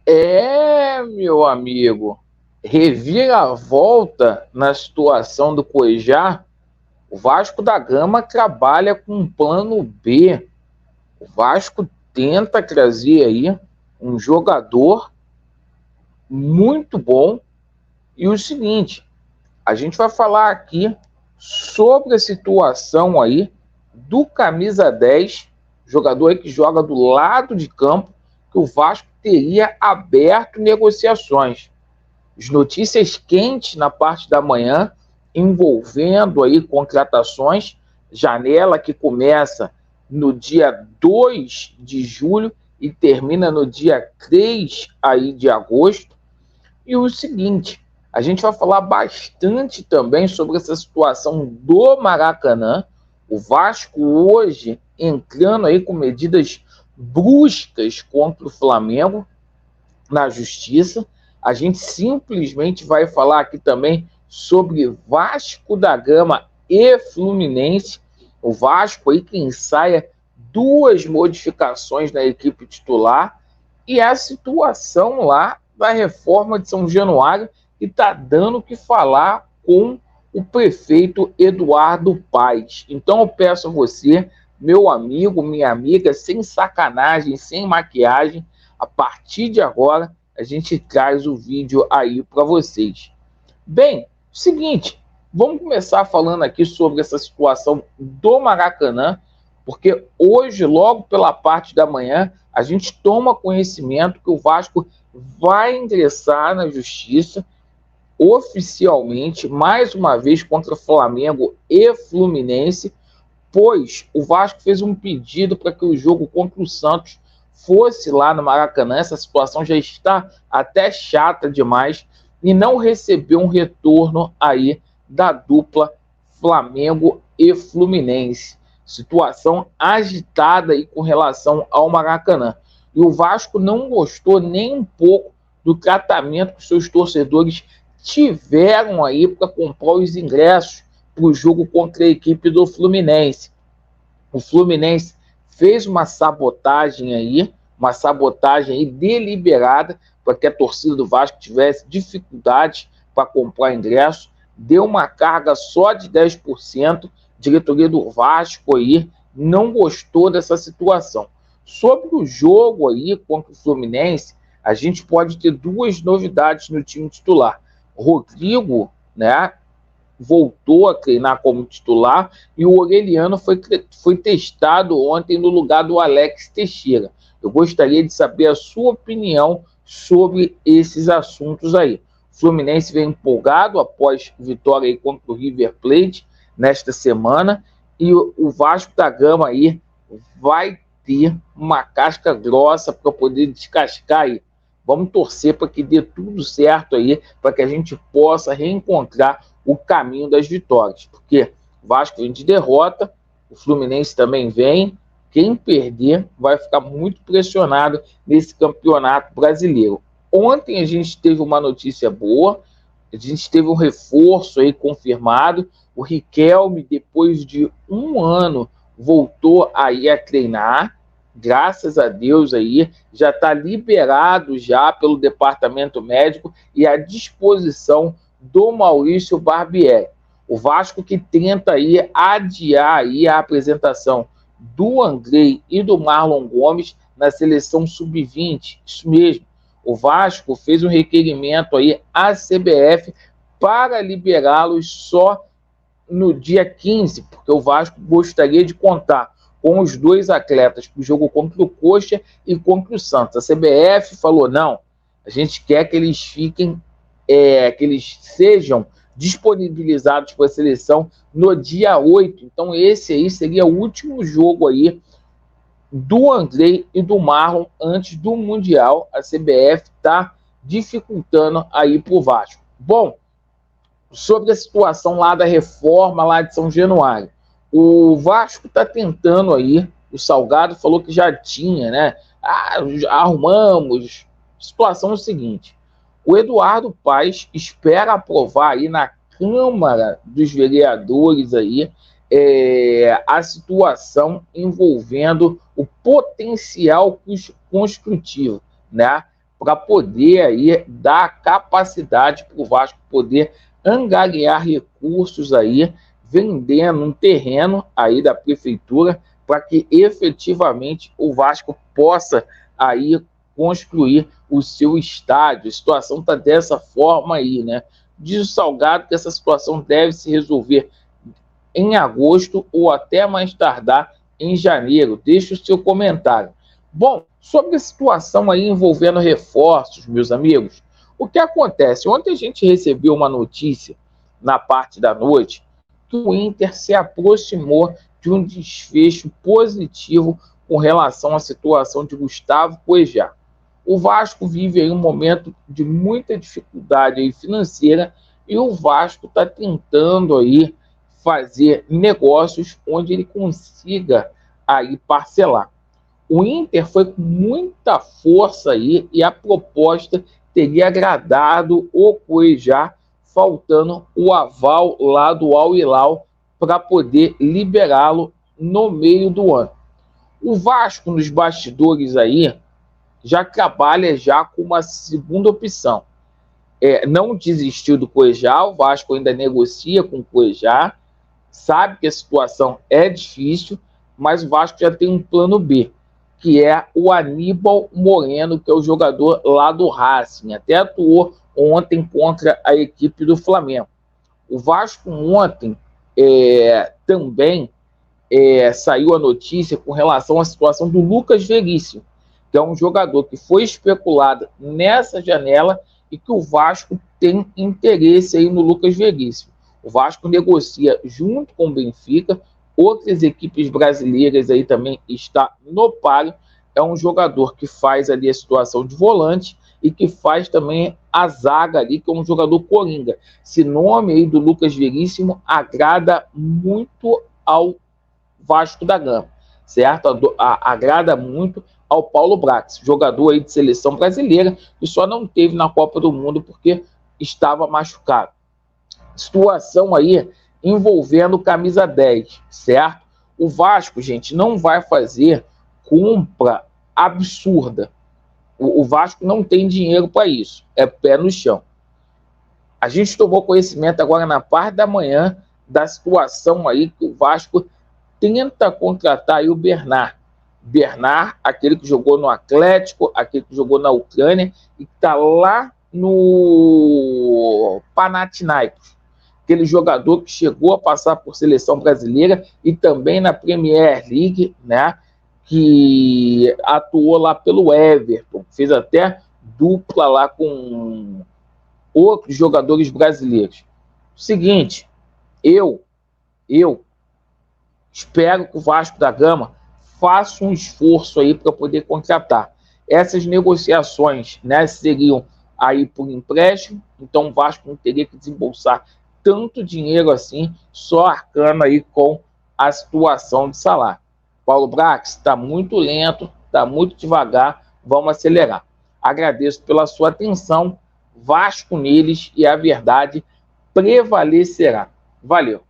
Meu amigo, reviravolta na situação do Cuejá. O Vasco da Gama trabalha com um plano B. O Vasco tenta trazer aí um jogador muito bom. E o seguinte, a gente vai falar aqui sobre a situação aí do camisa 10, jogador aí que joga do lado de campo, que o Vasco teria aberto negociações. As notícias quentes na parte da manhã, envolvendo aí contratações, janela que começa no dia 2 de julho e termina no dia 3 aí de agosto. E o seguinte, a gente vai falar bastante também sobre essa situação do Maracanã. O Vasco hoje entrando aí com medidas bruscas contra o Flamengo na justiça. A gente simplesmente vai falar aqui também sobre Vasco da Gama e Fluminense. O Vasco aí que ensaia duas modificações na equipe titular e a situação lá da reforma de São Januário que está dando o que falar com o prefeito Eduardo Paes. Então eu peço a você, meu amigo, minha amiga, sem sacanagem, sem maquiagem, a partir de agora a gente traz o vídeo aí para vocês. Bem, seguinte, vamos começar falando aqui sobre essa situação do Maracanã, porque hoje, logo pela parte da manhã, a gente toma conhecimento que o Vasco vai ingressar na justiça oficialmente, mais uma vez, contra Flamengo e Fluminense, pois o Vasco fez um pedido para que o jogo contra o Santos fosse lá no Maracanã. Essa situação já está até chata demais e não recebeu um retorno aí da dupla Flamengo e Fluminense. Situação agitada aí com relação ao Maracanã. E o Vasco não gostou nem um pouco do tratamento que seus torcedores tiveram aí para comprar os ingressos para o jogo contra a equipe do Fluminense. O Fluminense fez uma sabotagem aí deliberada para que a torcida do Vasco tivesse dificuldade para comprar ingresso, deu uma carga só de 10%, a diretoria do Vasco aí não gostou dessa situação. Sobre o jogo aí contra o Fluminense, a gente pode ter duas novidades no time titular. Rodrigo, né, voltou a treinar como titular e o Orelhano foi testado ontem no lugar do Alex Teixeira. Eu gostaria de saber a sua opinião sobre esses assuntos aí. O Fluminense vem empolgado após vitória aí contra o River Plate nesta semana e o Vasco da Gama aí vai ter uma casca grossa para poder descascar aí. Vamos torcer para que dê tudo certo aí, para que a gente possa reencontrar o caminho das vitórias. Porque o Vasco vem de derrota, o Fluminense também vem. Quem perder vai ficar muito pressionado nesse campeonato brasileiro. Ontem a gente teve uma notícia boa, a gente teve um reforço aí confirmado. O Riquelme, depois de um ano, voltou aí a treinar. Graças a Deus aí, já está liberado já pelo departamento médico e à disposição do Maurício Barbieri. O Vasco que tenta aí adiar aí a apresentação do Andrei e do Marlon Gomes na seleção sub-20. Isso mesmo. O Vasco fez um requerimento aí à CBF para liberá-los só no dia 15, porque o Vasco gostaria de contar com os dois atletas para o jogo contra o Coxa e contra o Santos. A CBF falou, não, a gente quer que eles fiquem, que eles sejam disponibilizados para a seleção no dia 8. Então esse aí seria o último jogo aí do Andrei e do Marlon antes do Mundial. A CBF está dificultando aí para o Vasco. Bom, sobre a situação lá da reforma lá de São Januário. O Vasco está tentando aí, o Salgado falou que já tinha, né? Arrumamos. A situação é o seguinte, o Eduardo Paes espera aprovar aí na Câmara dos Vereadores aí a situação envolvendo o potencial construtivo, né? para poder aí dar capacidade para o Vasco poder angariar recursos aí, vendendo um terreno aí da prefeitura, para que efetivamente o Vasco possa aí construir o seu estádio. A situação está dessa forma aí, né? Diz o Salgado que essa situação deve se resolver em agosto ou até mais tardar em janeiro. Deixe o seu comentário. Bom, sobre a situação aí envolvendo reforços, meus amigos, o que acontece? Ontem a gente recebeu uma notícia na parte da noite que o Inter se aproximou de um desfecho positivo com relação à situação de Gustavo Cuejá. O Vasco vive aí um momento de muita dificuldade aí financeira e o Vasco está tentando aí fazer negócios onde ele consiga aí parcelar. O Inter foi com muita força aí e a proposta teria agradado o Cuejá, faltando o aval lá do Al Hilal para poder liberá-lo no meio do ano. O Vasco nos bastidores aí já trabalha já com uma segunda opção. Não desistiu do Cuejá, o Vasco ainda negocia com o Cuejá, sabe que a situação é difícil, mas o Vasco já tem um plano B, que é o Aníbal Moreno, que é o jogador lá do Racing, até atuou ontem contra a equipe do Flamengo. O Vasco ontem também saiu a notícia com relação à situação do Lucas Veríssimo, que é um jogador que foi especulado nessa janela e que o Vasco tem interesse aí no Lucas Veríssimo. O Vasco negocia junto com o Benfica, outras equipes brasileiras aí também está no páreo. É um jogador que faz ali a situação de volante e que faz também a zaga ali, que é um jogador coringa. Esse nome aí do Lucas Veríssimo agrada muito ao Vasco da Gama, certo? Agrada muito ao Paulo Brax, jogador aí de seleção brasileira, que só não teve na Copa do Mundo porque estava machucado. Situação aí envolvendo camisa 10, certo? O Vasco, gente, não vai fazer compra absurda. O Vasco não tem dinheiro para isso, é pé no chão. A gente tomou conhecimento agora na parte da manhã da situação aí que o Vasco tenta contratar aí o Bernard. Bernard, aquele que jogou no Atlético, aquele que jogou na Ucrânia e que está lá no Panathinaikos. Aquele jogador que chegou a passar por seleção brasileira e também na Premier League, né? Que atuou lá pelo Everton, fez até dupla lá com outros jogadores brasileiros. Seguinte, eu espero que o Vasco da Gama faça um esforço aí para poder contratar. Essas negociações, né, seriam aí por empréstimo, então o Vasco não teria que desembolsar tanto dinheiro assim, só arcando aí com a situação de salário. Paulo Brax, está muito lento, está muito devagar, vamos acelerar. Agradeço pela sua atenção, Vasco neles e a verdade prevalecerá. Valeu!